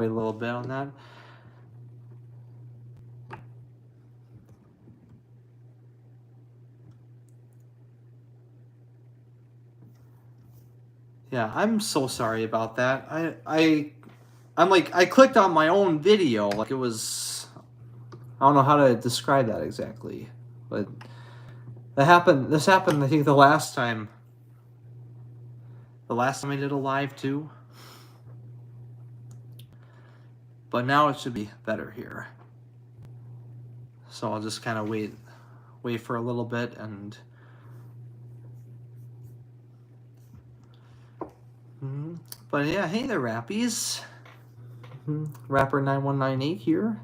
Wait a little bit on that. Yeah, I'm so sorry about that. I'm like, I clicked on my own video like it was, I don't know how to describe that exactly, but this happened I think the last time I did a live too. But now it should be better here. So I'll just kind of wait for a little bit and but yeah, hey there, Rappies. Rapper 9198 here.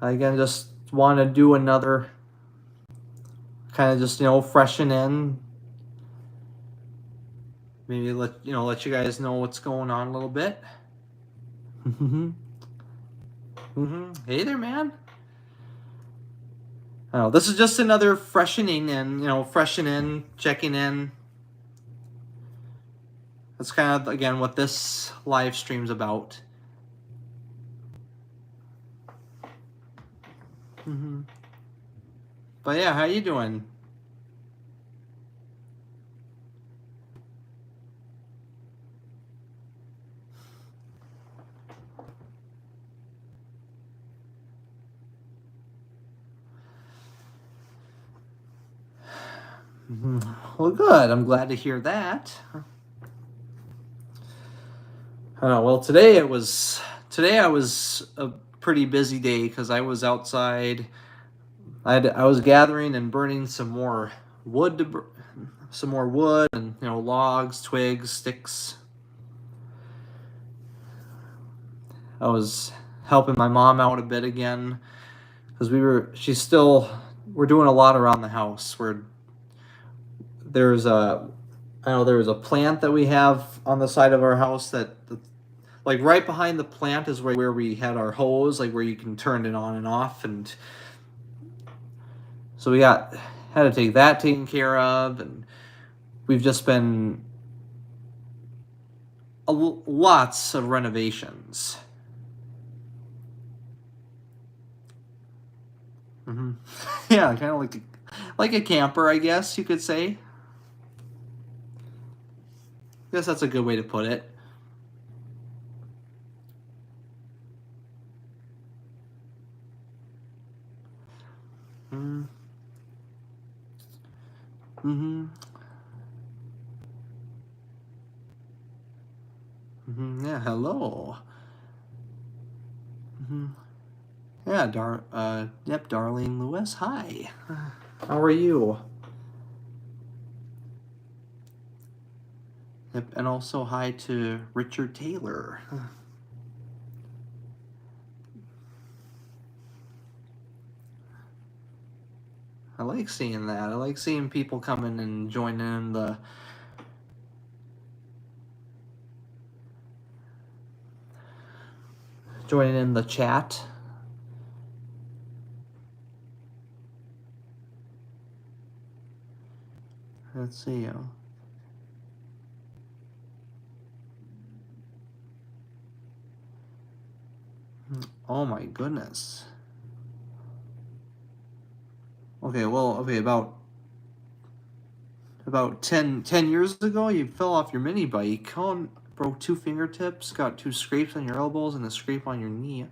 I again just want to do another kind of just, freshen in. Maybe let you guys know what's going on a little bit. Hey there, man. Oh, this is just another freshening in, freshen in, checking in. That's kind of, again, what this live stream's about. But yeah, how you doing? Well, good. I'm glad to hear that. Well, today I was a pretty busy day because I was outside. I was gathering and burning some more wood and logs, twigs, sticks. I was helping my mom out a bit again because we're doing a lot around the house. There was a plant that we have on the side of our house that, like, right behind the plant is where we had our hose, like where you can turn it on and off, and so we had to take that taken care of, and we've just been lots of renovations. Yeah, kind of like a camper, I guess you could say. I guess that's a good way to put it. Yeah, hello. Yeah, Darlene Lewis, hi. How are you? Yep, and also hi to Richard Taylor. I like seeing that. I like seeing people coming and joining in the chat. Let's see. Oh my goodness. Okay, well, about 10 years ago, you fell off your mini bike, broke 2 fingertips, got 2 scrapes on your elbows and a scrape on your knee.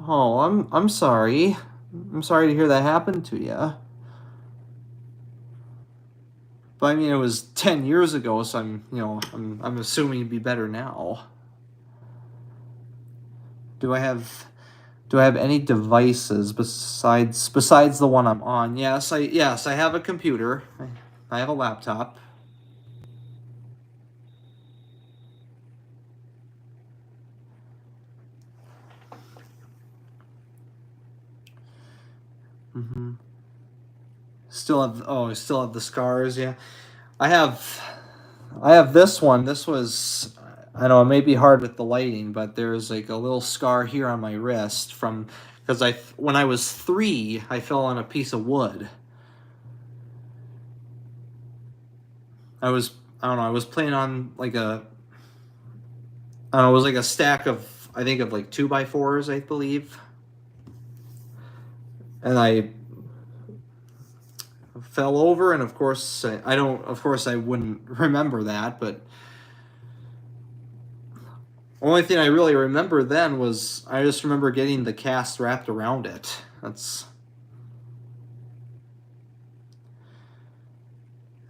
Oh, I'm sorry. I'm sorry to hear that happened to you. But I mean, it was 10 years ago, so I'm assuming you'd be better now. Do I have any devices besides the one I'm on? Yes, I have a computer. I have a laptop. Still have the scars. Yeah, I have this one. This was, I know it may be hard with the lighting, but there's like a little scar here on my wrist from because when I was 3, I fell on a piece of wood. I was I don't know. I was playing on like I don't know, it was like a stack of, I think, of like 2x4s, I believe, and I fell over, and of course I don't, of course I wouldn't remember that, but only thing I really remember then was I just remember getting the cast wrapped around it. That's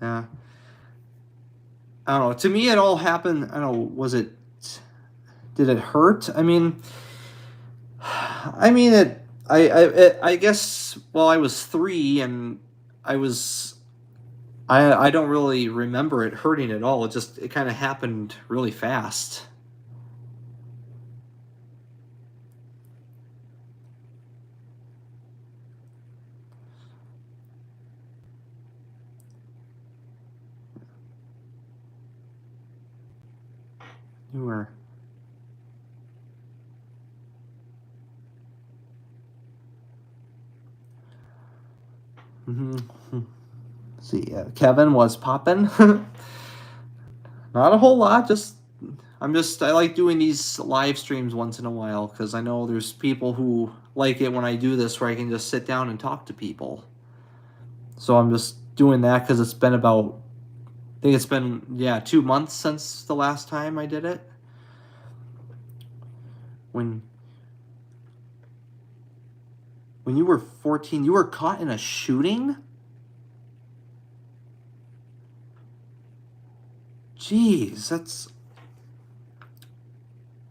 yeah. I don't know. To me, it all happened. I don't know. Was it? Did it hurt? I mean it. I guess. Well, I was 3, and I was. I don't really remember it hurting at all. It kind of happened really fast. You were. Mm-hmm. See, Kevin was popping. Not a whole lot. I like doing these live streams once in a while because I know there's people who like it when I do this where I can just sit down and talk to people. So I'm just doing that because it's been about, I think it's been, yeah, 2 months since the last time I did it. When when you were 14, you were caught in a shooting? Jeez, that's,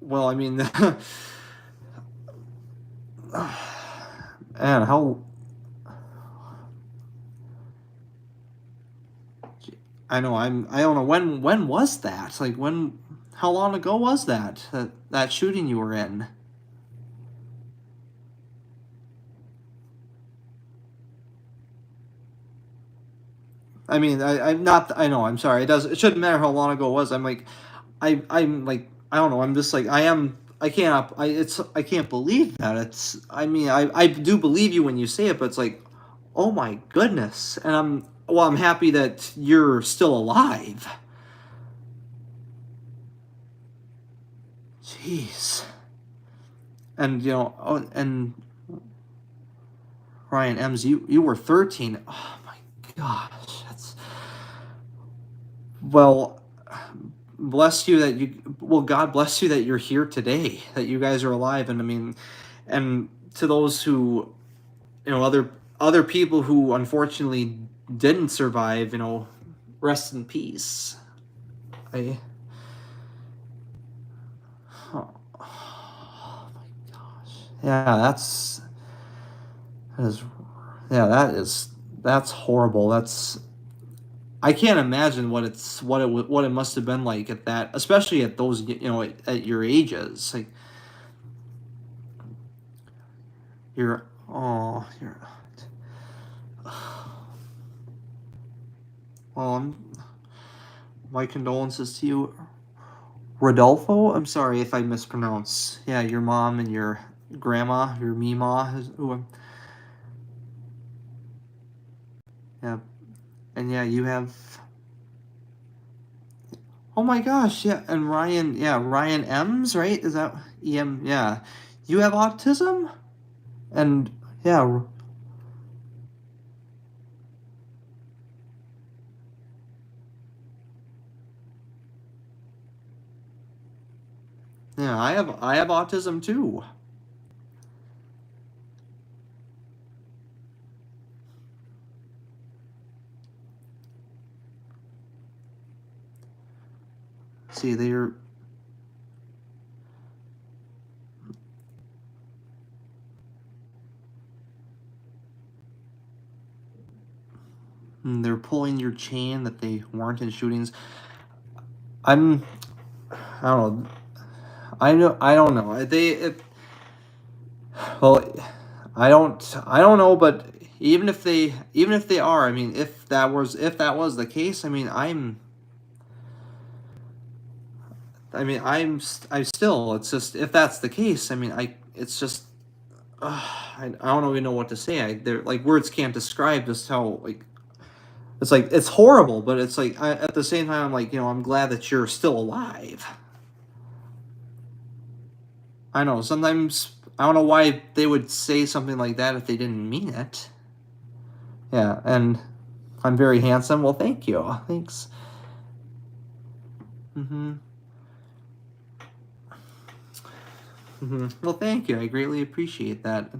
well, I mean, man, how, I know, I don't know, when was that? Like, how long ago was that shooting you were in? I mean, I'm not. I know. I'm sorry. It shouldn't matter how long ago it was. I'm like, I'm like. I don't know. I'm just like. I am. I can't. I can't believe that. It's. I mean. I do believe you when you say it, but it's like, oh my goodness. And I'm. Well, I'm happy that you're still alive. Jeez. And Oh, and Ryan M's. You were 13. Oh my gosh. That's. Well, bless you that you well God bless you that you're here today, that you guys are alive. And I mean, and to those who, other people who unfortunately didn't survive, rest in peace. I Oh, oh my gosh. Yeah, that is yeah, that's horrible. I can't imagine what it must have been like at that, especially at those, at your ages. Like, you're, well, my condolences to you, Rodolfo. I'm sorry if I mispronounce. Yeah, your mom and your grandma, your Mima, yeah, and yeah, you have. Oh my gosh, yeah, and Ryan, yeah, Ryan M's, right? Is that EM? Yeah, you have autism, and yeah, yeah, I have autism too. See, they're pulling your chain that they weren't in shootings. I'm, I don't know. I don't know. Well, I don't know, but even if they are, I mean, if that was the case, I still, it's just, if that's the case, it's just, I don't even know what to say. Like, words can't describe just how, like, it's like it's horrible, but it's like at the same time I'm like, I'm glad that you're still alive. I know sometimes I don't know why they would say something like that if they didn't mean it. Yeah, and I'm very handsome. Well, thank you. Thanks. Mhm. Mhm. Well, thank you. I greatly appreciate that.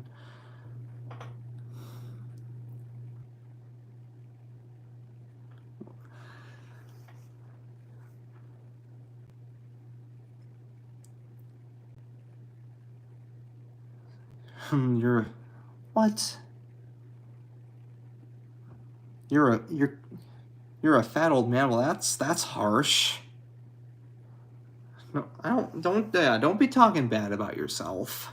You're what? You're a you're you're a fat old man. Well, that's harsh. No, I don't be talking bad about yourself.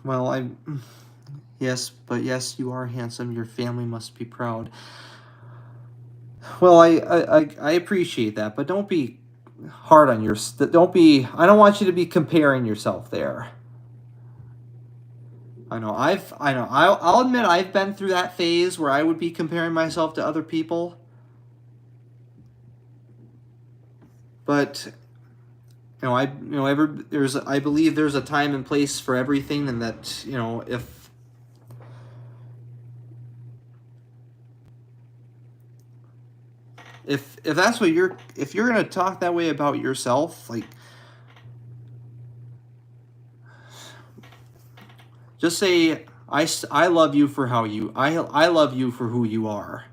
Well, yes, but yes, you are handsome. Your family must be proud. Well, I appreciate that, but don't be hard on your. Don't be. I don't want you to be comparing yourself there. I know. I'll admit I've been through that phase where I would be comparing myself to other people, but I believe there's a time and place for everything, and that if that's what if you're gonna talk that way about yourself, like just say I love you for I love you for who you are.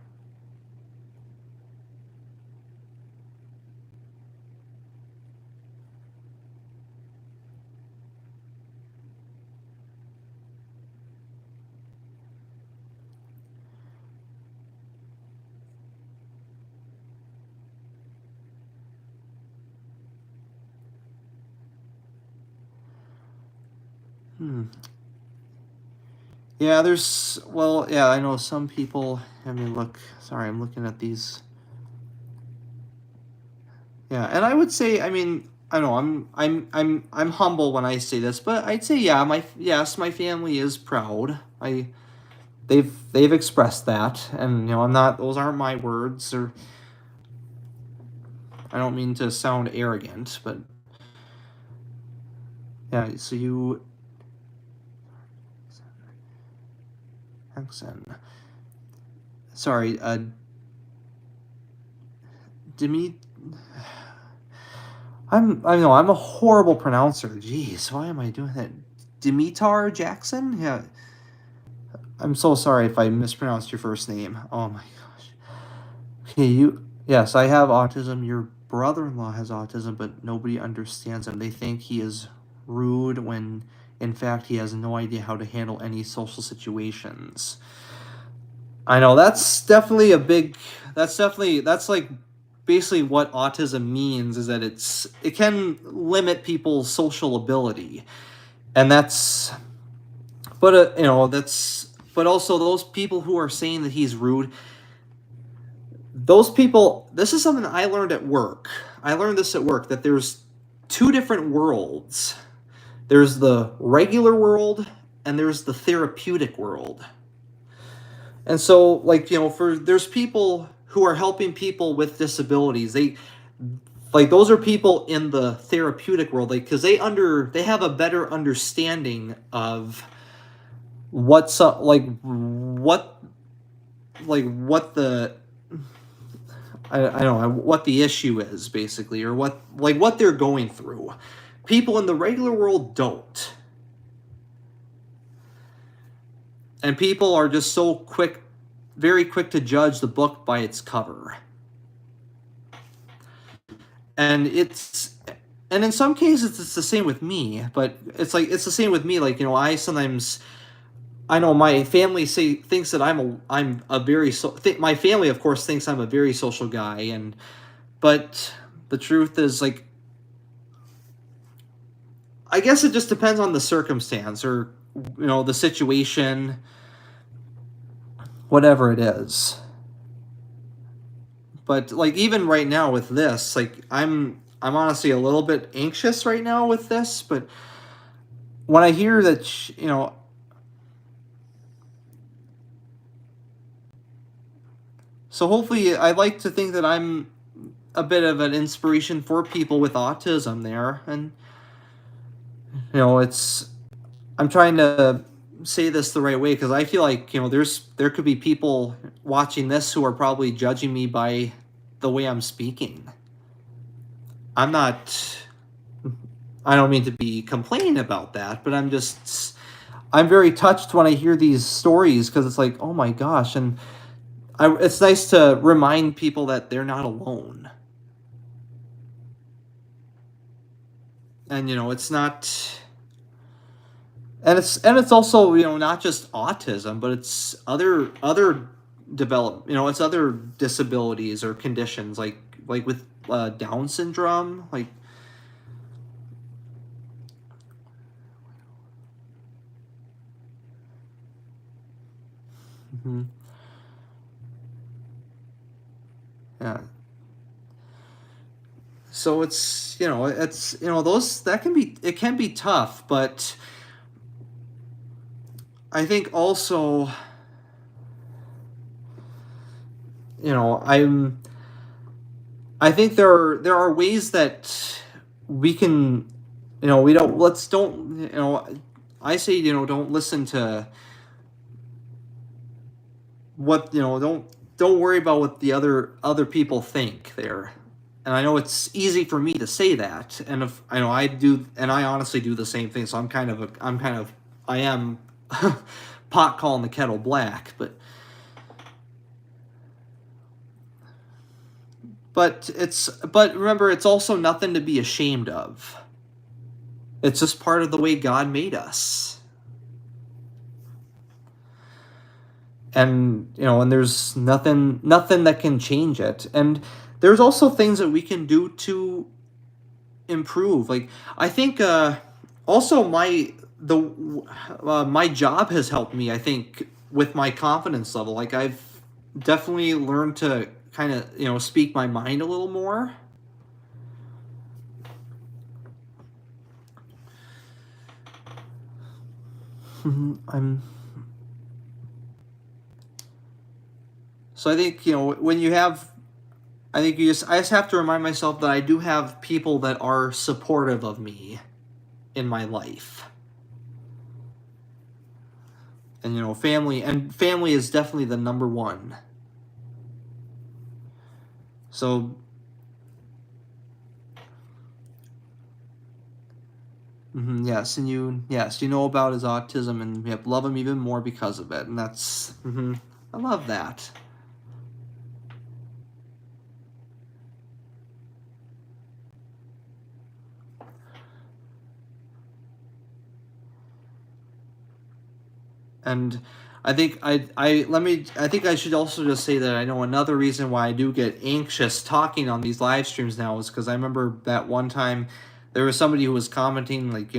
Hmm. Yeah, yeah, I know some people. I mean, look, sorry, I'm looking at these. Yeah, and I would say, I mean, I know I'm humble when I say this, but I'd say, yeah, my family is proud. They've expressed that, and I'm not. Those aren't my words, or I don't mean to sound arrogant, but yeah. So you, accent. Sorry, Demi. I know I'm a horrible pronouncer. Jeez, why am I doing that? Dimitar Jackson? Yeah, I'm so sorry if I mispronounced your first name. Oh my gosh. Okay, yes, I have autism. Your brother-in-law has autism, but nobody understands him. They think he is rude when in fact he has no idea how to handle any social situations. I know that's like basically what autism means, is that it can limit people's social ability. And but also those people who are saying that he's rude, those people, this is something that I learned at work. I learned this at work, that there's two different worlds. There's the regular world and there's the therapeutic world. And so, like, there's people who are helping people with disabilities. Those are people in the therapeutic world, like, because they have a better understanding of what's up, what the I don't know what the issue is, basically, or what they're going through. People in the regular world don't. And people are just so quick, very quick to judge the book by its cover. And and in some cases it's the same with me, but it's the same with me. Like, I know my family thinks that I'm a very my family, of course, thinks I'm a very social guy, but the truth is, like, I guess it just depends on the circumstance, or the situation, whatever it is. but like even right now with this, like I'm honestly a little bit anxious right now with this, but when I hear that so hopefully I'd like to think that I'm a bit of an inspiration for people with autism there, and it's I'm trying to say this the right way because I feel like there could be people watching this who are probably judging me by the way I'm speaking. I'm not. I don't mean to be complaining about that, but I'm very touched when I hear these stories because it's like, oh my gosh, and it's nice to remind people that they're not alone, and it's not. And it's also not just autism, but it's other develop it's other disabilities or conditions like with Down syndrome, like. Mhm. Yeah. So it's those that can be tough, but I think also I think there are ways that we can we don't I say don't listen to what don't worry about what the other people think there. And I know it's easy for me to say that, and if I know I do, and I honestly do the same thing, so I am pot calling the kettle black, but remember, it's also nothing to be ashamed of. It's just part of the way God made us. And and there's nothing that can change it. And there's also things that we can do to improve. Like I think also my job has helped me, I think, with my confidence level. Like I've definitely learned to kind of speak my mind a little more. I'm So I think when you have I think I just have to remind myself that I do have people that are supportive of me in my life. And family is definitely the number one. So yes, and you know about his autism, and you love him even more because of it, and I love that. And I think I should also just say that I know another reason why I do get anxious talking on these live streams now is because I remember that one time there was somebody who was commenting, like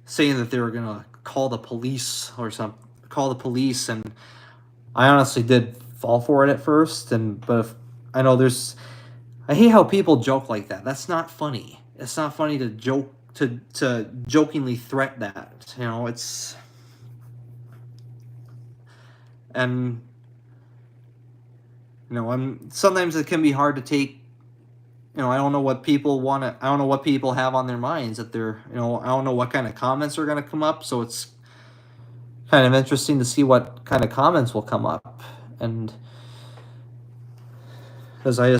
saying that they were gonna call the police, and I honestly did fall for it at first, but if I know there's I hate how people joke like that. That's not funny. It's not funny to jokingly threat that. It's and I'm sometimes it can be hard to take. I don't know what people want to. I don't know what people have on their minds that they're. I don't know what kind of comments are going to come up. So it's kind of interesting to see what kind of comments will come up, and because I'm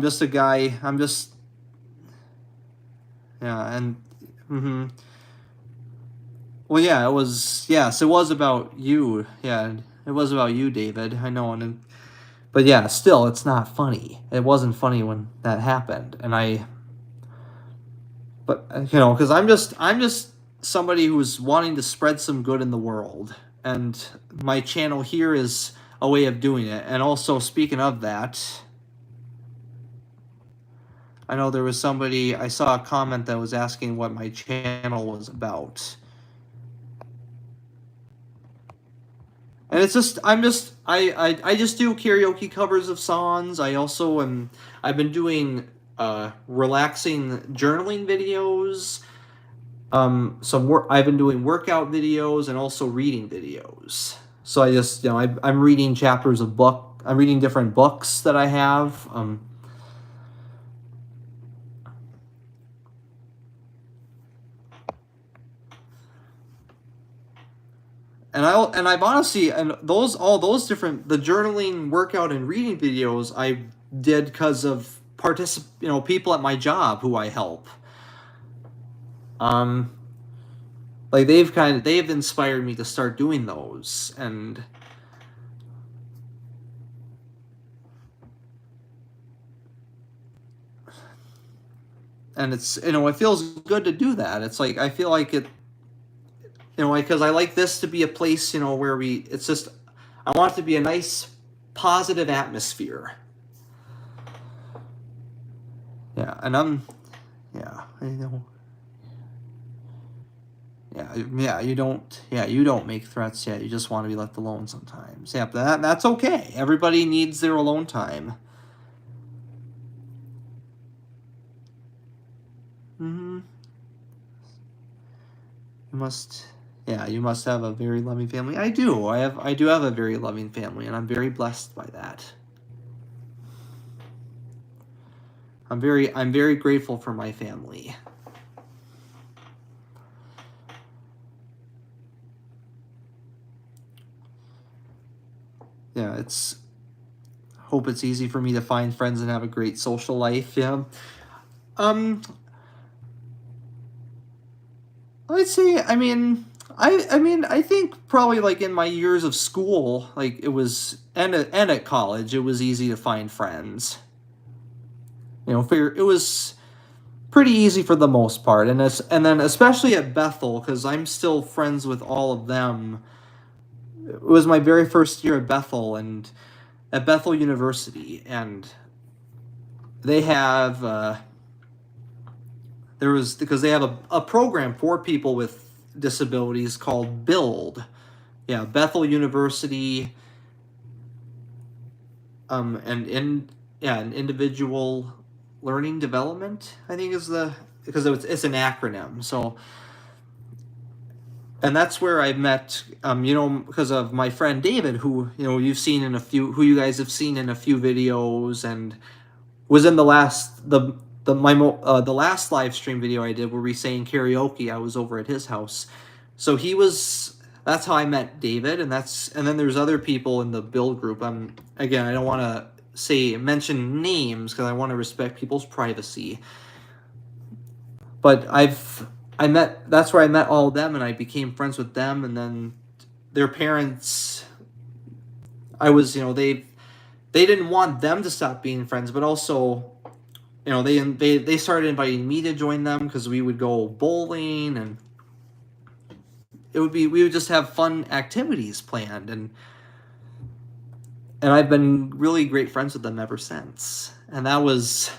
just a guy. I'm just yeah, and well, yeah, it was yes, it was about you. Yeah, it was about you, David. I know, but yeah, still, it's not funny. It wasn't funny when that happened, and but because I'm just somebody who's wanting to spread some good in the world, and my channel here is a way of doing it. And also, speaking of that, I know there was somebody I saw a comment that was asking what my channel was about. And it's just I just do karaoke covers of songs. I've been doing relaxing journaling videos. I've been doing workout videos and also reading videos. So I just, I'm reading chapters of book. I'm reading different books that I have. I've honestly, and those all those different the journaling, workout, and reading videos I did because of people at my job who I help. Um, like they've inspired me to start doing those, and it's, it feels good to do that. It's like I feel like it, because I like this to be a place, where it's just, I want it to be a nice, positive atmosphere. Yeah, and yeah, I know. You don't make threats. Yeah, you just want to be left alone sometimes. Yeah, but that's okay. Everybody needs their alone time. Hmm. You must, you must have a very loving family. I do. I do have a very loving family, and I'm very blessed by that. I'm very grateful for my family. Yeah, hope it's easy for me to find friends and have a great social life. Yeah. Um, I'd say, I think probably like in my years of school, like it was, and at college, it was easy to find friends. It was pretty easy for the most part, and then especially at Bethel, because I'm still friends with all of them. It was my very first year at Bethel, and at Bethel University, and they have there was because they have a program for people with disabilities called Build. Yeah, Bethel University, and in yeah, an individual learning development, I think is because it's an acronym. So, and that's where I met, because of my friend David, who who you guys have seen in a few videos, and was in the last live stream video I did where we sang karaoke. I was over at his house, so that's how I met David, and then there's other people in the build group. Again, I don't want to mention names because I want to respect people's privacy, but that's where I met all of them, and I became friends with them, and then their parents. They didn't want them to stop being friends, but also, they started inviting me to join them because we would go bowling, and we would just have fun activities planned, and I've been really great friends with them ever since. And that was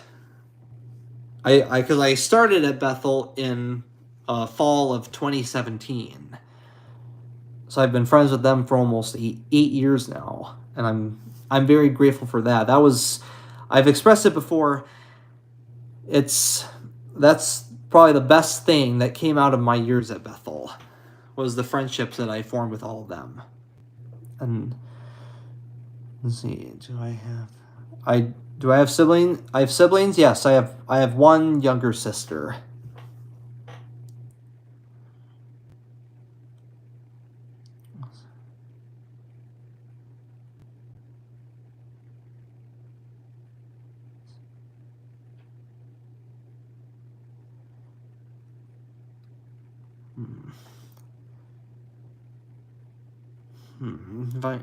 because I started at Bethel in fall of 2017, so I've been friends with them for almost 8 years now, and I'm very grateful for that. I've expressed it before. That's probably the best thing that came out of my years at Bethel was the friendships that I formed with all of them. And let's see, do I have siblings? I have siblings. Yes, I have one younger sister. Hmm. If I,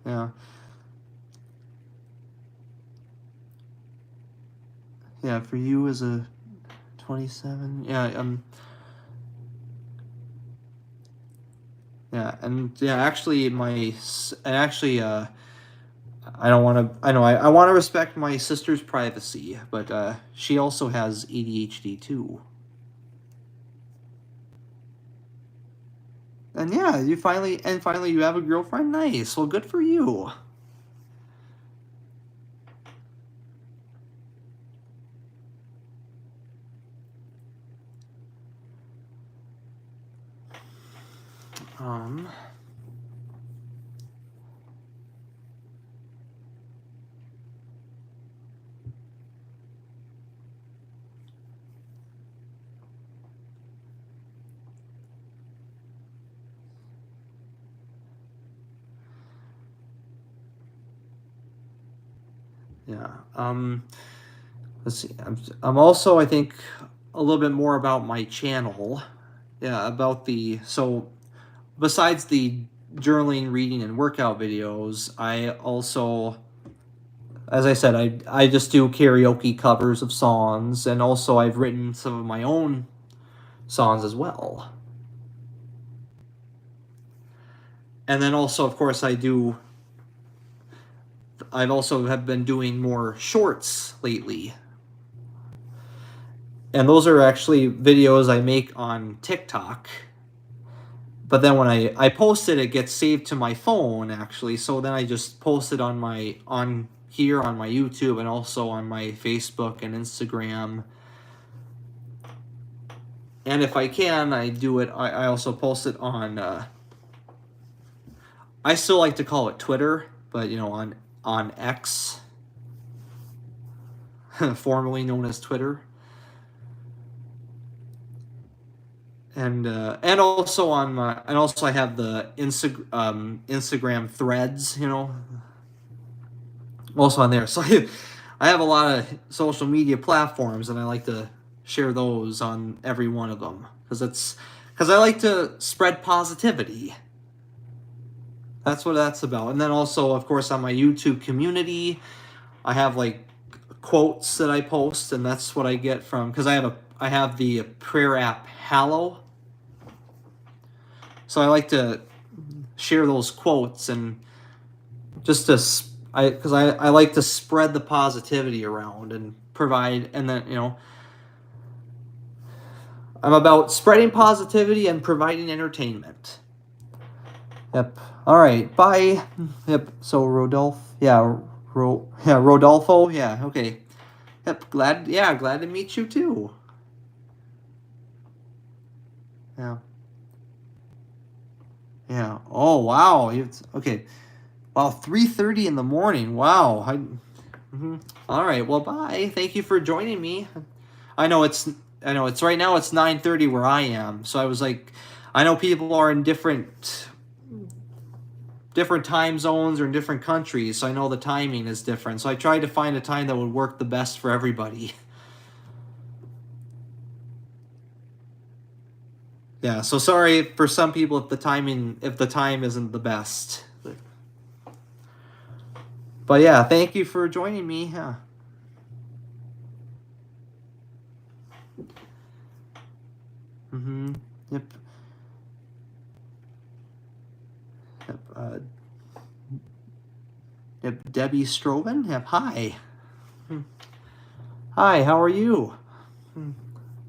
yeah, yeah. For you as a 27, yeah, yeah, and yeah. Actually, I don't want to. I know I want to respect my sister's privacy, but she also has ADHD too. And yeah, finally you have a girlfriend. Nice. Well, good for you. Um. Yeah. Let's see. I'm also, I think, a little bit more about my channel. Yeah, about the so besides the journaling, reading, and workout videos, I also, as I said, I just do karaoke covers of songs, and also I've written some of my own songs as well. And then also, of course, I've also have been doing more shorts lately. And those are actually videos I make on TikTok. But then when I post it, it gets saved to my phone actually. So then I just post it on here on my YouTube and also on my Facebook and Instagram. And if I can, I do it. I also post it on. I still like to call it Twitter, but on X, formerly known as Twitter, and also on my and also I have the Instagram Threads. Also on there. So I have a lot of social media platforms, and I like to share those on every one of them because I like to spread positivity. That's what that's about. And then also, of course, on my YouTube community, I have like quotes that I post, and that's what I get from because I have the prayer app Hallow, so I like to share those quotes and just to I like to spread the positivity around and provide, and then I'm about spreading positivity and providing entertainment. Yep. All right. Bye. Yep. So Rodolfo. Yeah. Rodolfo. Yeah. Okay. Yep. Glad. Yeah. Glad to meet you too. Yeah. Yeah. Oh wow. Okay. Wow. 3:30 in the morning. Wow. All right. Well, bye. Thank you for joining me. I know it's. I know it's right now. It's 9:30 where I am. So I was like, I know people are in different time zones or in different countries, so I know the timing is different. So I tried to find a time that would work the best for everybody. Yeah, so sorry for some people if the time isn't the best. But yeah, thank you for joining me. Yeah. Mm-hmm. Yep. Yep. Yep. Debbie Stroven. Yep. Hi. Hi. How are you?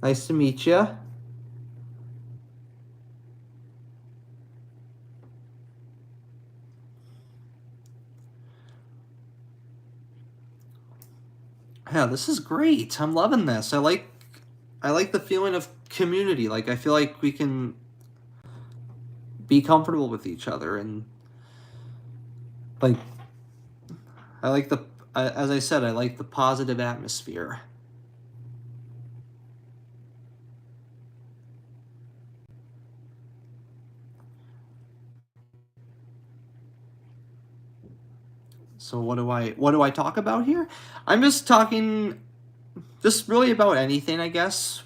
Nice to meet you. Yeah, this is great. I'm loving this. I like the feeling of community. Like I feel like we can be comfortable with each other and like I like as I said, I like the positive atmosphere. So what do I talk about here? I'm just talking just really about anything, I guess.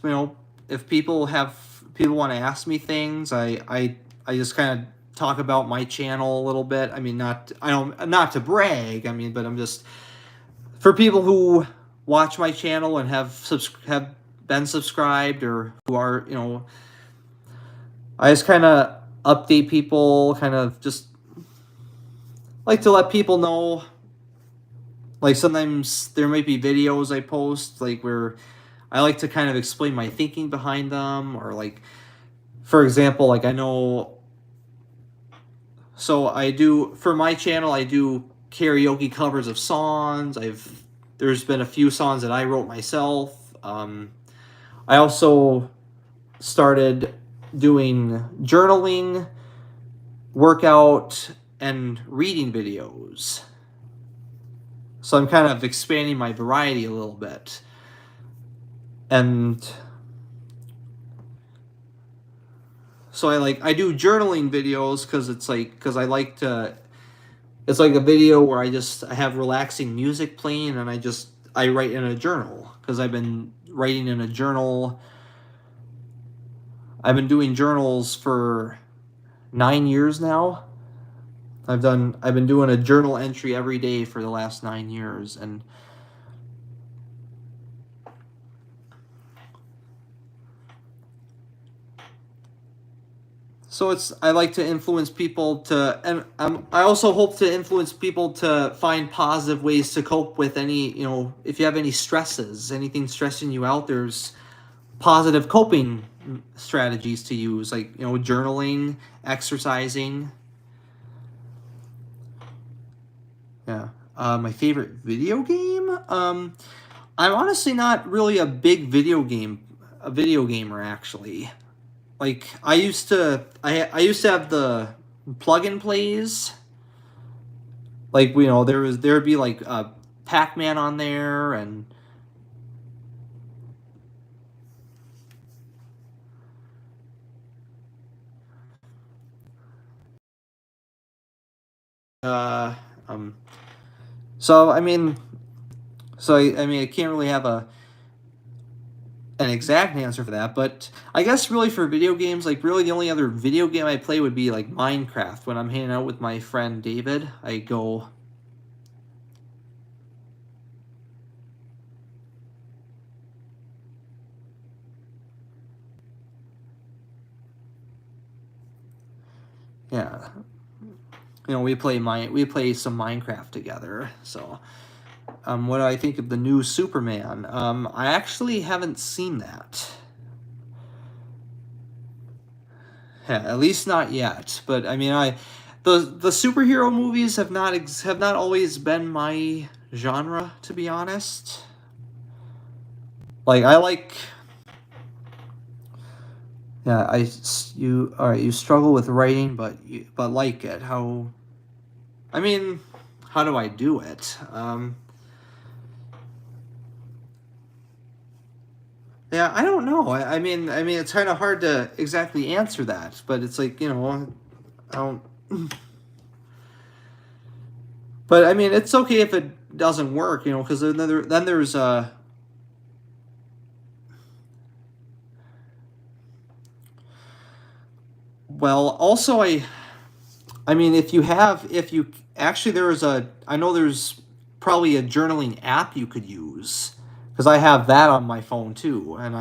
If people want to ask me things, I just kind of talk about my channel a little bit. I mean, not to brag. I mean, but I'm just for people who watch my channel and have been subscribed or who are, I just kind of update people, kind of just like to let people know like sometimes there might be videos I post like where I like to kind of explain my thinking behind them, or like for example, like I know, so I do for my channel I do karaoke covers of songs. There's been a few songs that I wrote myself. I also started doing journaling, workout, and reading videos. So I'm kind of expanding my variety a little bit. And so I do journaling videos because I like to, it's like a video where I have relaxing music playing, and I write in a journal because I've been writing in a journal. I've been doing journals for 9 years now. I've been doing a journal entry every day for the last 9 years, and so I like to influence people to, and I also hope to influence people to find positive ways to cope with any, if you have any stresses, anything stressing you out, there's positive coping strategies to use, like, journaling, exercising. Yeah. My favorite video game? I'm honestly not really a video gamer actually. Like I used to have the plug and plays. Like, there'd be like Pac-Man on there, and uh um so I mean I can't really have an exact answer for that, but I guess really for video games, like really the only other video game I play would be like Minecraft. When I'm hanging out with my friend David, I go. Yeah, we play some Minecraft together. So, what do I think of the new Superman? I actually haven't seen that. Yeah, at least not yet. But I mean, the superhero movies have not always been my genre, to be honest. Like I like, yeah, you all right. You struggle with writing, but like it. I mean, how do I do it? Yeah, I don't know. I mean, it's kind of hard to exactly answer that, but it's like, I don't. But I mean, it's okay if it doesn't work, because then there's well, also I mean, if you actually I know there's probably a journaling app you could use, because I have that on my phone too, and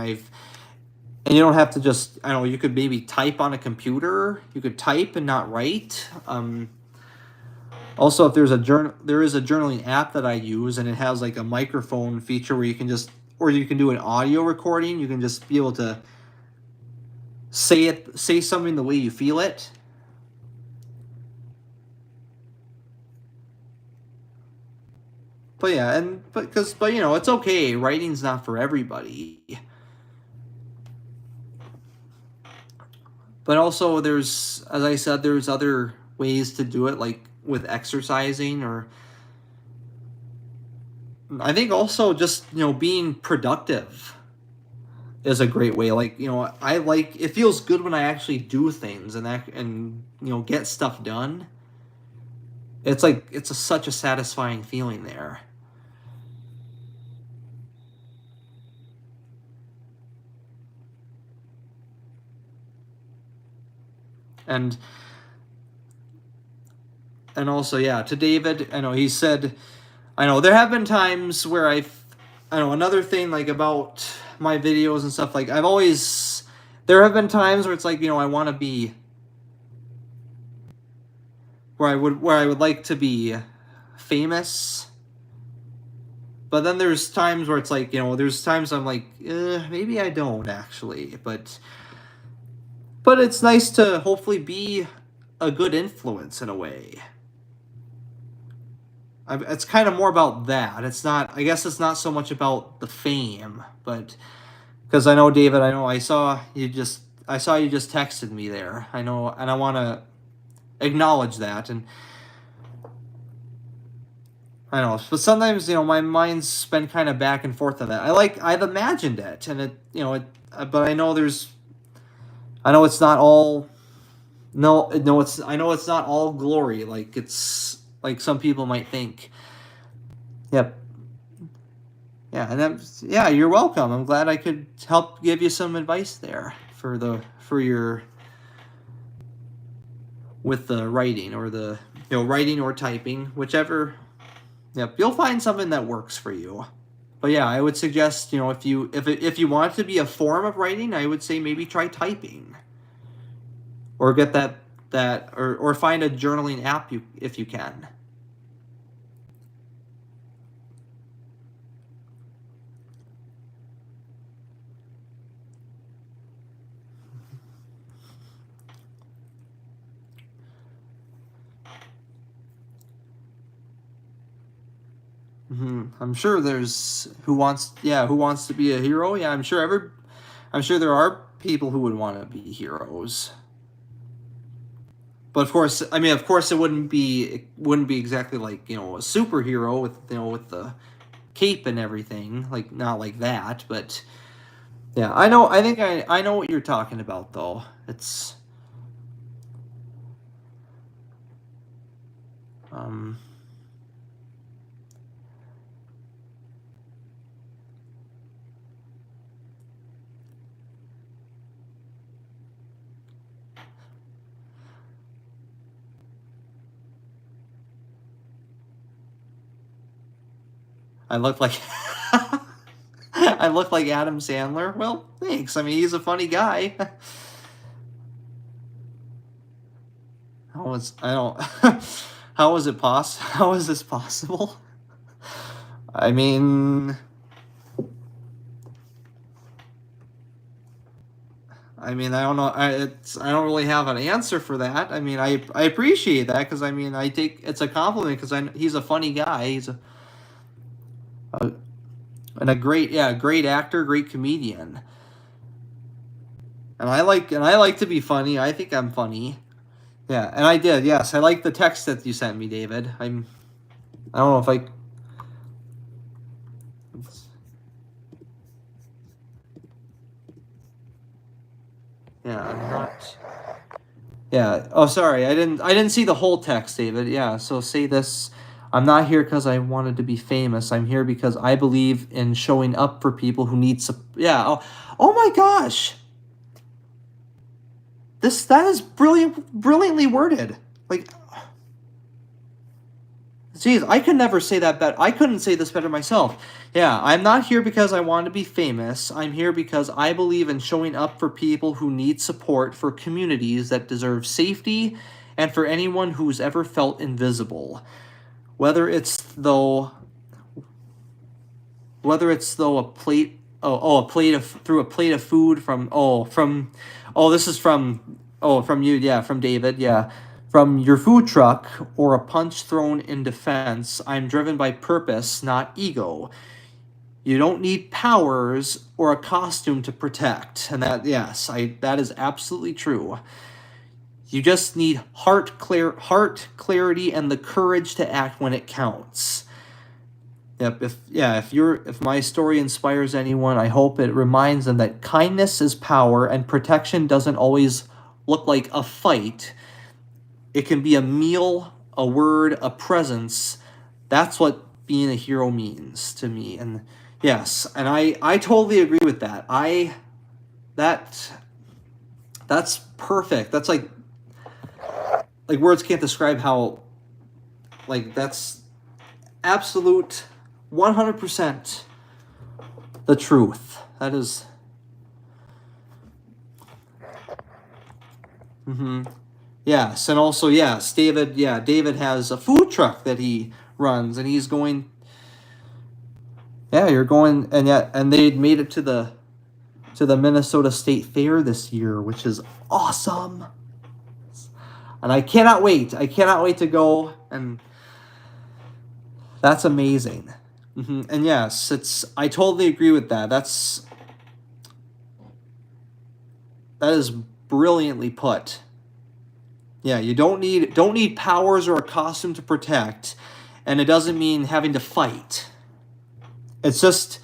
you don't have to just, I don't know, you could maybe type on a computer. You could type and not write. Also, if there is a journaling app that I use, and it has like a microphone feature where or you can do an audio recording. You can just be able to say something the way you feel it. But yeah, but it's okay. Writing's not for everybody. But also, as I said, there's other ways to do it, like with exercising, or I think also just, being productive is a great way. Like, it feels good when I actually do things and get stuff done. It's like, such a satisfying feeling there. And also, yeah, to David, I know he said, I know there have been times where I know another thing like about my videos and stuff, like there have been times where it's like, I want to be where I would like to be famous, but then there's times where it's like, there's times I'm like, maybe I don't actually, but it's nice to hopefully be a good influence in a way. It's kind of more about that. It's not, I guess it's not so much about the fame, but because I know, David, I saw you just texted me there. I know, and I want to acknowledge that. And I know, but sometimes, my mind's been kind of back and forth on that. I've imagined it, and but I know it's not all, no, I know it's not all glory, like it's, like some people might think. Yep. Yeah, and yeah, you're welcome. I'm glad I could help give you some advice there for your, with the writing, or the, writing or typing, whichever. Yep, you'll find something that works for you. But yeah, I would suggest, if you want it to be a form of writing, I would say maybe try typing, or get or find a journaling app if you can. I'm sure there's who wants to be a hero. Yeah, I'm sure there are people who would want to be heroes. But of course, it wouldn't be exactly like, a superhero with, with the cape and everything, like, not like that, but yeah, I think I know what you're talking about, though. It's um I look like I look like Adam Sandler. Well, thanks. I mean, he's a funny guy. How is I don't how is it how is this possible? I mean, I don't know. I don't really have an answer for that. I mean, I appreciate that, because I take it's a compliment, because he's a funny guy. He's a and a great actor, great comedian. And I like to be funny. I think I'm funny. Yeah, and I did. Yes, I like the text that you sent me, David. I don't know if I. Yeah, I'm not. Yeah. Oh, sorry. I didn't see the whole text, David. Yeah. So say this. I'm not here because I wanted to be famous. I'm here because I believe in showing up for people who need support. Yeah. Oh my gosh. That is brilliantly worded. Like, geez, I could never say that better. I couldn't say this better myself. Yeah, I'm not here because I want to be famous. I'm here because I believe in showing up for people who need support, for communities that deserve safety, and for anyone who's ever felt invisible. Whether it's though a plate, a plate of through a plate of food this is from you, yeah, from David, yeah. From your food truck, or a punch thrown in defense, I'm driven by purpose, not ego. You don't need powers or a costume to protect. And that is absolutely true. You just need heart clarity, and the courage to act when it counts. Yep. If my story inspires anyone, I hope it reminds them that kindness is power, and protection doesn't always look like a fight. It can be a meal, a word, a presence. That's what being a hero means to me. And yes, and I totally agree with that. That's perfect. That's like words can't describe how, like, that's absolute 100% the truth. That is. Yes, and also, yes, David has a food truck that he runs, and he's going. Yeah, you're going, and they made it to the Minnesota State Fair this year, which is awesome. And I cannot wait. I cannot wait to go, and that's amazing. And yes, I totally agree with that. That is brilliantly put. Yeah, you don't need powers or a costume to protect, and it doesn't mean having to fight. It's just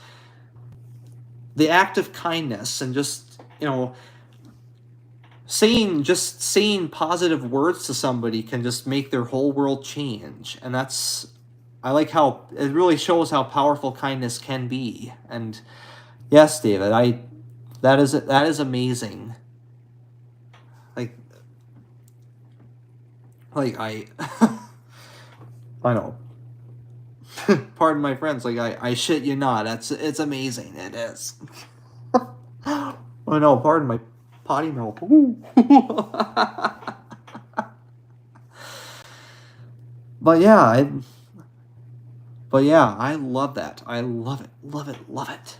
the act of kindness, and just, saying positive words to somebody can just make their whole world change. And I like how it really shows how powerful kindness can be. And yes, David, that is amazing. Like I I know. Pardon my friends, like I shit you not. It's amazing. It is. Oh no, pardon my potty mouth. But yeah, I love that. I love it. Love it. Love it.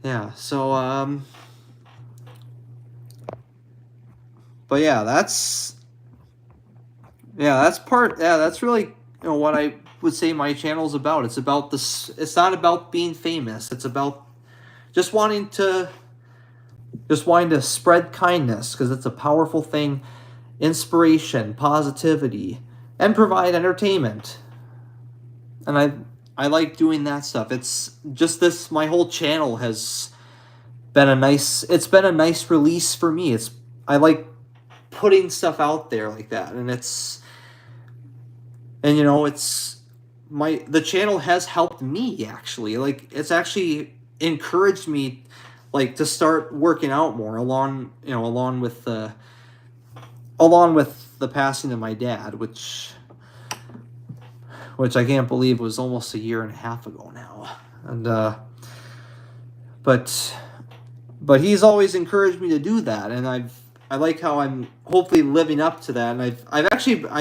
Yeah, so but that's really, what I would say my channel is about. It's about this. It's not about being famous. It's about just wanting to spread kindness, because it's a powerful thing, inspiration, positivity, and provide entertainment. And I like doing that stuff. It's just this. My whole channel has been a nice. It's been a nice release for me. I like putting stuff out there like that, and the channel has helped me, actually. Like, it's actually encouraged me, like, to start working out more, along with the passing of my dad, which I can't believe was almost a year and a half ago now. And but he's always encouraged me to do that, and I like how I'm hopefully living up to that. And I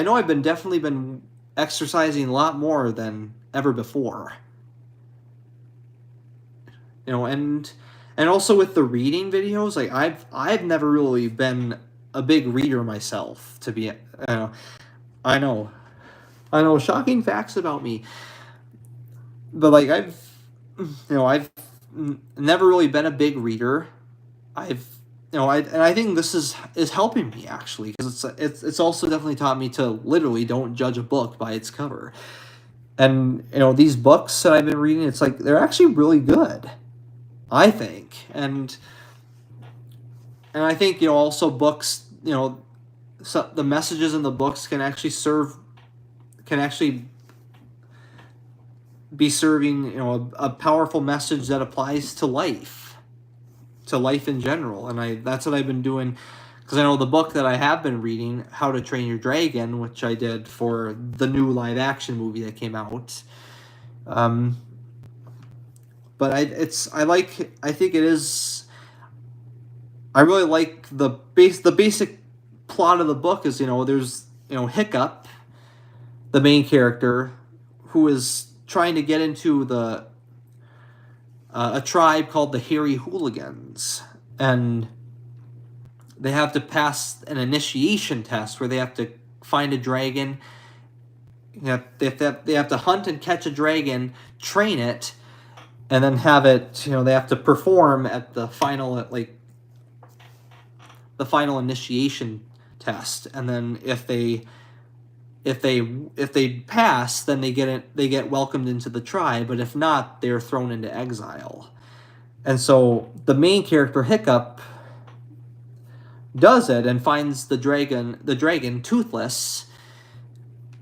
know I've definitely been exercising a lot more than ever before. And also with the reading videos, like, I've never really been a big reader myself, to be. I know, shocking facts about me. But like, I've never really been a big reader. I think this is helping me, actually, because it's also definitely taught me to literally don't judge a book by its cover. And these books that I've been reading, it's like they're actually really good, I think. And I think, also books, so the messages in the books can actually be serving, a powerful message that applies to life in general. And that's what I've been doing, because I know the book that I have been reading, How to Train Your Dragon, which I did for the new live action movie that came out. But I think it is. I really like the basic plot of the book is, there's, Hiccup, the main character, who is trying to get into a tribe called the Hairy Hooligans, and they have to pass an initiation test where they have to find a dragon. They have to hunt and catch a dragon, train it, and then have it. They have to perform at the final initiation test, and then if they pass, then they get welcomed into the tribe. But if not, they're thrown into exile. And so the main character, Hiccup, does it and finds the dragon toothless,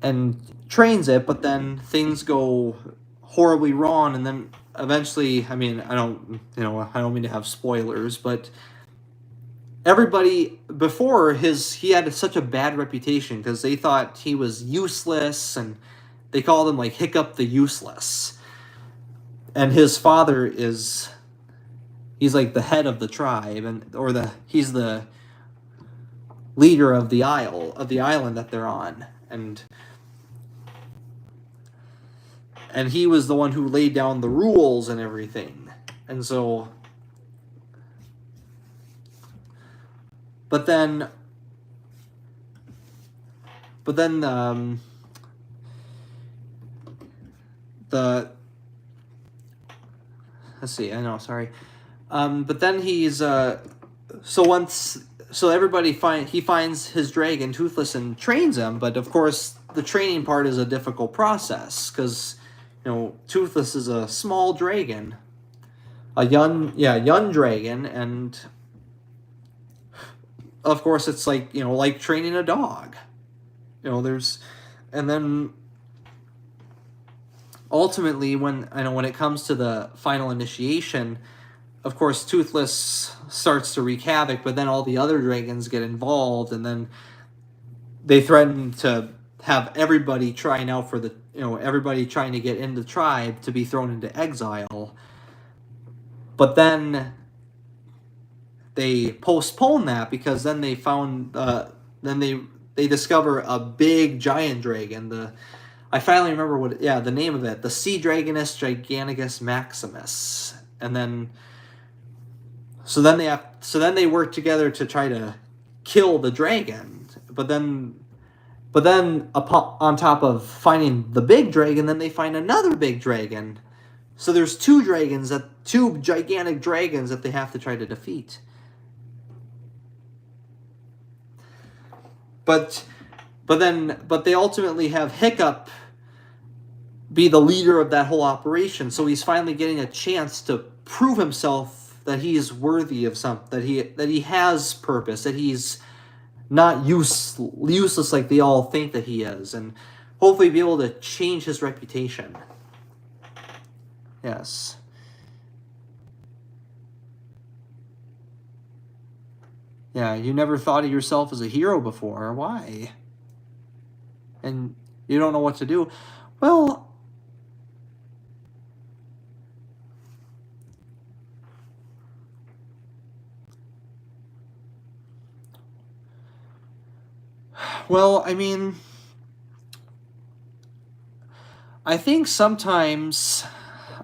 and trains it. But then things go horribly wrong, and then eventually, I mean, I don't mean to have spoilers, but everybody before he had such a bad reputation because they thought he was useless, and they called him like Hiccup the Useless. And his father he's like the head of the tribe, he's the leader of the island that they're on, and he was the one who laid down the rules and everything. And so, but then the let's see, I know, sorry. But then he's so everybody he finds his dragon Toothless and trains him, but of course the training part is a difficult process because Toothless is a small dragon, a young dragon, and of course it's like like training a dog. And then ultimately when it comes to the final initiation, of course Toothless starts to wreak havoc, but then all the other dragons get involved, and then they threaten to have everybody trying out for the everybody trying to get into the tribe to be thrown into exile. But then they postpone that because then they found they discover a big giant dragon. I finally remember the name of it, the Sea Dragonus Giganticus Maximus. And then so then they work together to try to kill the dragon. But then on top of finding the big dragon, then they find another big dragon. So there's two gigantic dragons that they have to try to defeat. But they ultimately have Hiccup be the leader of that whole operation. So he's finally getting a chance to prove himself that he is worthy of something, that he has purpose, that he's not useless like they all think that he is, and hopefully be able to change his reputation. Yes. Yeah, you never thought of yourself as a hero before. Why? And you don't know what to do. Well, I mean, I think sometimes,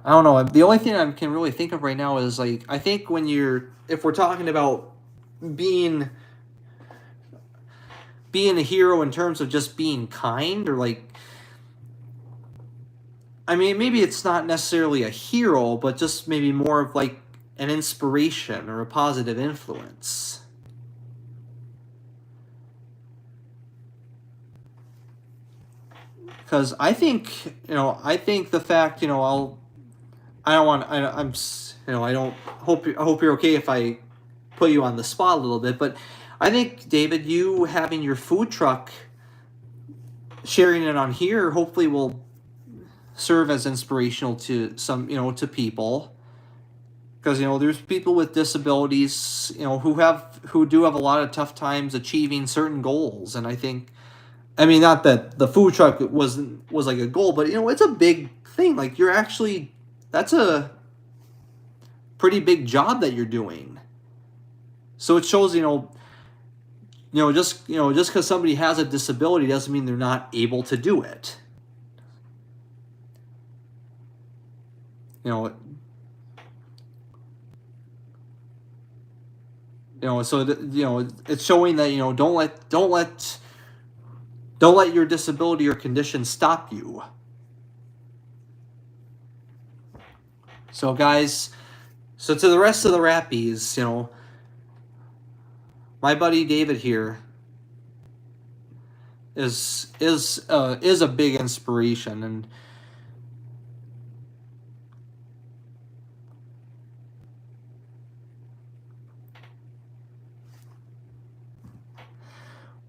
I don't know, the only thing I can really think of right now is, like, I think if we're talking about being a hero in terms of just being kind, or like, I mean, maybe it's not necessarily a hero, but just maybe more of like an inspiration or a positive influence. Because I think the fact, I hope you're okay if I put you on the spot a little bit, but I think, David, you having your food truck, sharing it on here, hopefully will serve as inspirational to some, to people. Because, there's people with disabilities, who do have a lot of tough times achieving certain goals. And I think, I mean, not that the food truck was like a goal, but, it's a big thing. Like, that's a pretty big job that you're doing. So it shows, just because somebody has a disability doesn't mean they're not able to do it. So it's showing that don't let your disability or condition stop you. So guys, to the rest of the Rappies, my buddy David here is a big inspiration, and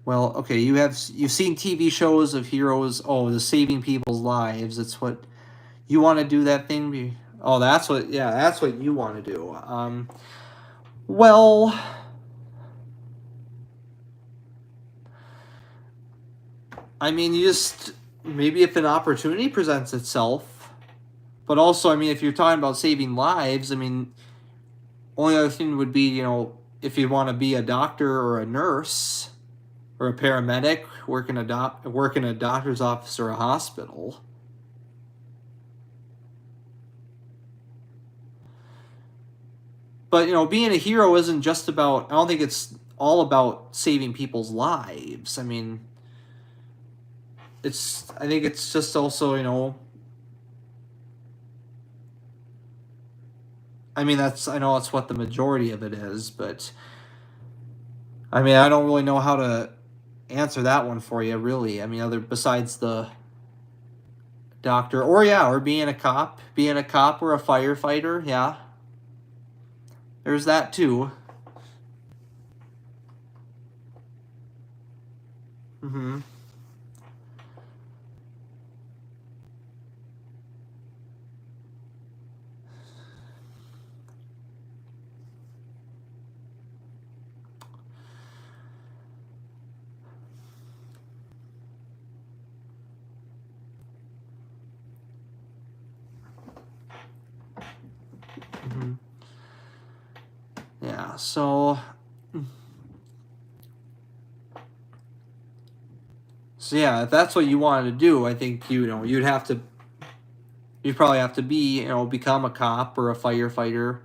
well, okay, you've seen TV shows of heroes, the saving people's lives. It's what you want to do, that thing. Oh, that's what you want to do. Well, I mean, maybe if an opportunity presents itself, but also, I mean, if you're talking about saving lives, I mean, only other thing would be, if you want to be a doctor or a nurse. or a paramedic, work in a doctor's office or a hospital. But being a hero isn't just about. I don't think it's all about saving people's lives. I mean, I think it's just also I mean, I know that's what the majority of it is, but I mean, I don't really know how to answer that one for you, really. I mean, other besides the doctor, or yeah, or being a cop or a firefighter, yeah, there's that too. Mm-hmm. Mm-hmm. Yeah. So yeah, if that's what you wanted to do, I think you'd probably have to become a cop or a firefighter.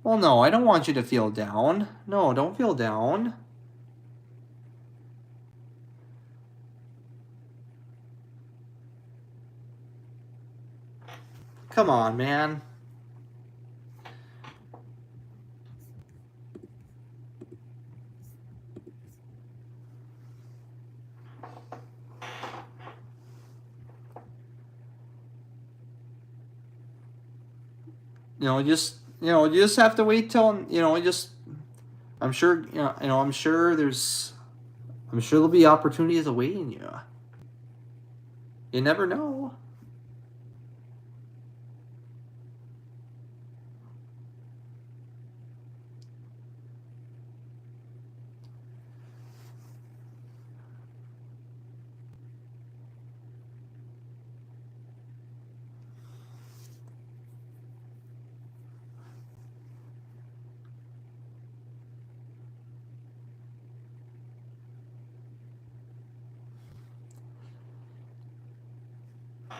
Well, no, I don't want you to feel down. No, don't feel down. Come on, man. You just have to wait till just. I'm sure I'm sure there'll be opportunities awaiting you. You never know.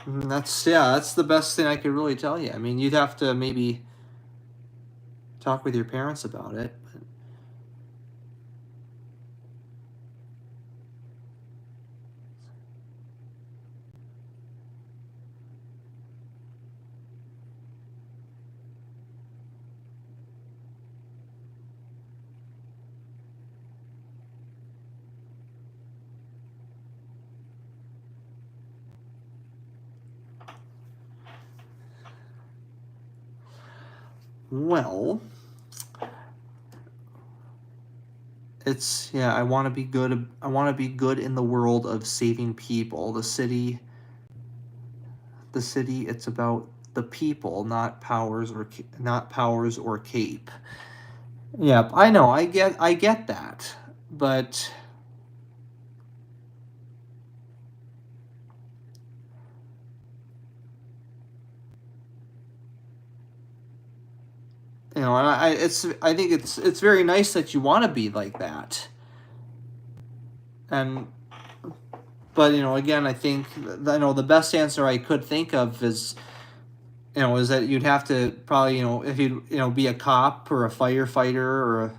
That's the best thing I could really tell you. I mean, you'd have to maybe talk with your parents about it. Well, it's yeah. I want to be good. I want to be good in the world of saving people. The city. It's about the people, not powers or cape. Yep, I know. I get that, but I think it's very nice that you want to be like that, and but again, I think the best answer I could think of is that you'd have to probably if you be a cop or a firefighter or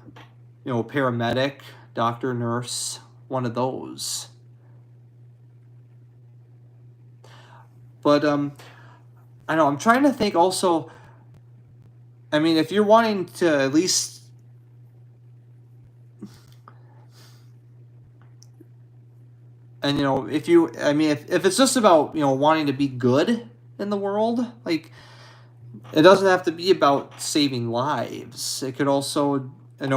a paramedic, doctor, nurse, one of those. But I know I'm trying to think also. I mean, if you're wanting to at least, and if it's just about wanting to be good in the world, like it doesn't have to be about saving lives. It could also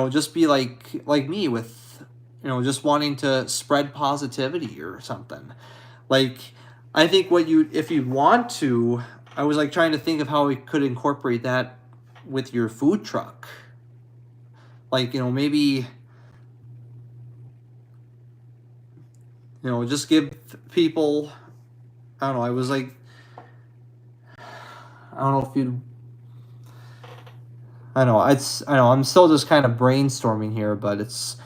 just be like me with just wanting to spread positivity or something. Like I think what you if you want to, I was like trying to think of how we could incorporate that with your food truck. Like maybe just give people. I don't know. I was like, I don't know if you. I know I'm still just kind of brainstorming here, but it's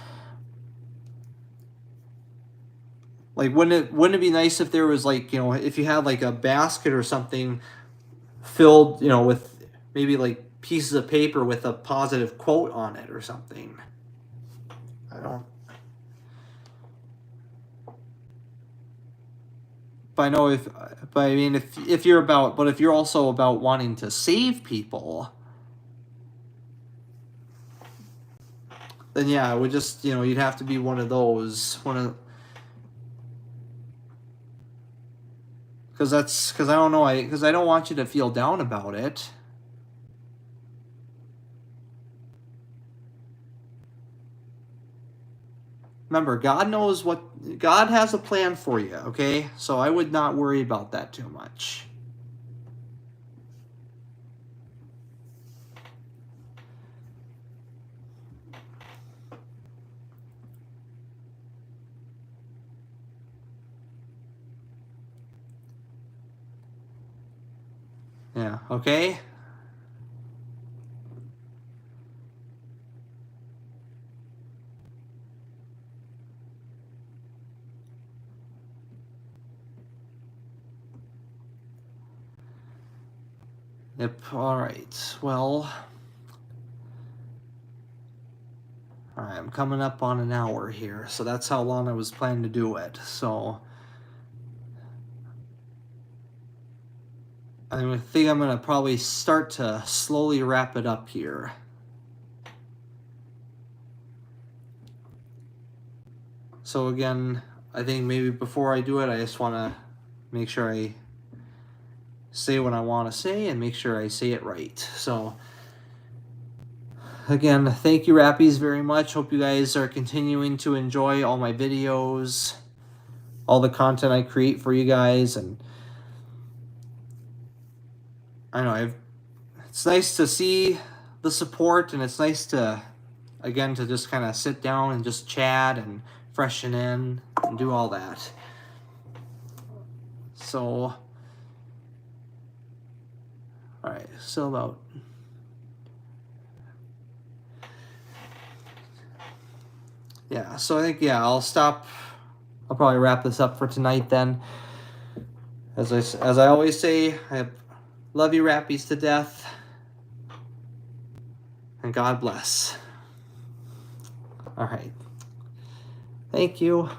like wouldn't it be nice if there was like, if you had like a basket or something filled, with maybe like pieces of paper with a positive quote on it or something. I don't. But I know if, but I mean, if you're about, but if you're also about wanting to save people, then yeah, it would just, you'd have to be one of those, because I don't know, because I don't want you to feel down about it. Remember, God has a plan for you, okay? So I would not worry about that too much. Yeah, okay? Yep, alright. Well, alright, I'm coming up on an hour here, so that's how long I was planning to do it. So I think I'm going to probably start to slowly wrap it up here. So again, I think maybe before I do it, I just want to make sure I say what I want to say and make sure I say it right. So again, thank you, Rappies, very much. Hope you guys are continuing to enjoy all my videos, all the content I create for you guys. And I know it's nice to see the support, and it's nice to, again, to just kind of sit down and just chat and freshen in and do all that. So, all right, still about... Yeah, so I think, I'll stop. I'll probably wrap this up for tonight then. As I always say, I love you, Rappies, to death. And God bless. All right. Thank you.